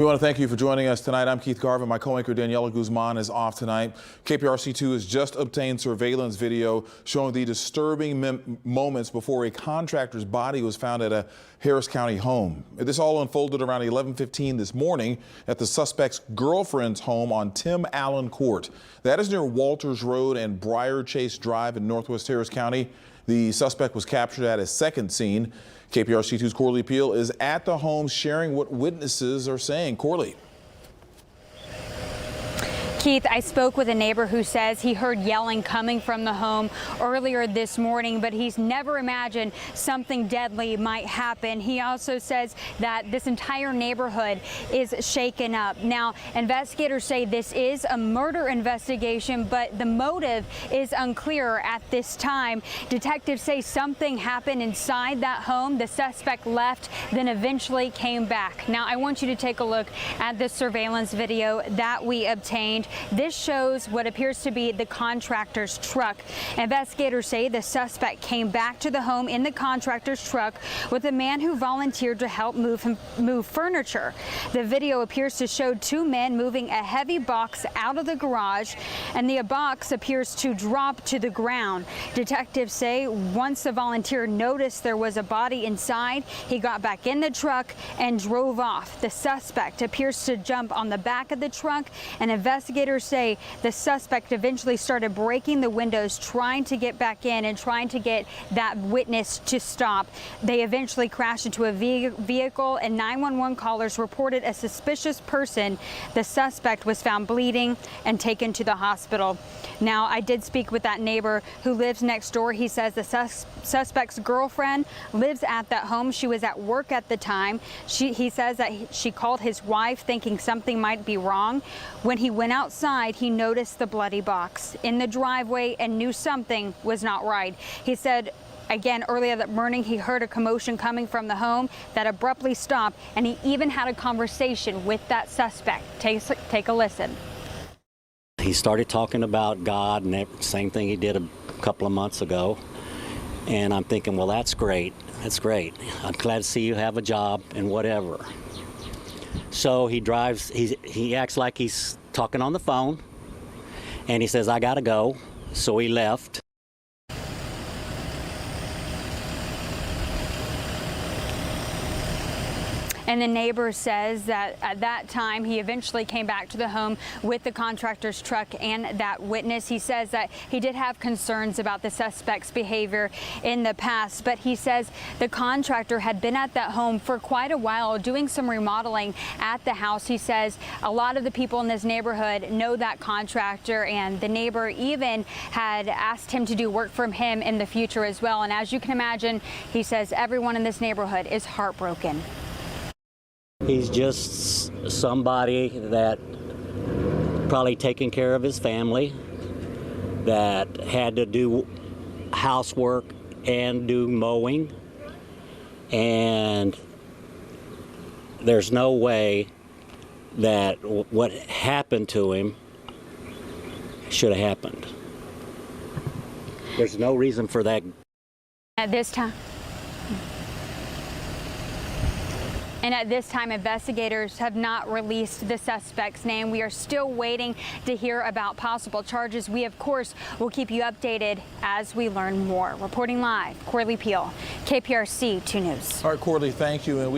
We want to thank you for joining us tonight. I'm Keith Garvin. My co-anchor Daniela Guzman is off tonight. KPRC2 has just obtained surveillance video showing the disturbing moments before a contractor's body was found at a Harris County home. This all unfolded around 11:15 this morning at the suspect's girlfriend's home on Tim Allen Court. That is near Walters Road and Briar Chase Drive in Northwest Harris County. The suspect was captured at a second scene. KPRC2's Corley Peel is at the home sharing what witnesses are saying. Corley. Keith, I spoke with a neighbor who says he heard yelling coming from the home earlier this morning, but he's never imagined something deadly might happen. He also says that this entire neighborhood is shaken up. Now, investigators say this is a murder investigation, but the motive is unclear at this time. Detectives say something happened inside that home. The suspect left, then eventually came back. Now, I want you to take a look at the surveillance video that we obtained. This shows what appears to be the contractor's truck. Investigators say the suspect came back to the home in the contractor's truck with a man who volunteered to help move furniture. The video appears to show two men moving a heavy box out of the garage, and the box appears to drop to the ground. Detectives say once the volunteer noticed there was a body inside, he got back in the truck and drove off. The suspect appears to jump on the back of the truck, and investigators say the suspect eventually started breaking the windows, trying to get back in and trying to get that witness to stop. They eventually crashed into a vehicle, and 911 callers reported a suspicious person. The suspect was found bleeding and taken to the hospital. Now, I did speak with that neighbor who lives next door. He says the suspect's girlfriend lives at that home. She was at work at the time. He says that she called his wife thinking something might be wrong. When he went outside, he noticed the bloody box in the driveway and knew something was not right. He said, again, earlier that morning, he heard a commotion coming from the home that abruptly stopped, and he even had a conversation with that suspect. Take a listen. He started talking about God and the same thing he did a couple of months ago. And I'm thinking, well, that's great. That's great. I'm glad to see you have a job and whatever. So he drives, he acts like he's talking on the phone, and he says, I gotta go. So he left. And the neighbor says that at that time, he eventually came back to the home with the contractor's truck and that witness. He says that he did have concerns about the suspect's behavior in the past, but he says the contractor had been at that home for quite a while doing some remodeling at the house. He says a lot of the people in this neighborhood know that contractor, and the neighbor even had asked him to do work from him in the future as well. And as you can imagine, he says everyone in this neighborhood is heartbroken. He's just somebody that probably taking care of his family, that had to do housework and do mowing, and there's no way that what happened to him should have happened. There's no reason for that. At this time. And at this time, investigators have not released the suspect's name. We are still waiting to hear about possible charges. We, of course, will keep you updated as we learn more. Reporting live, Corley Peel, KPRC 2 News. All right, Corley, thank you. And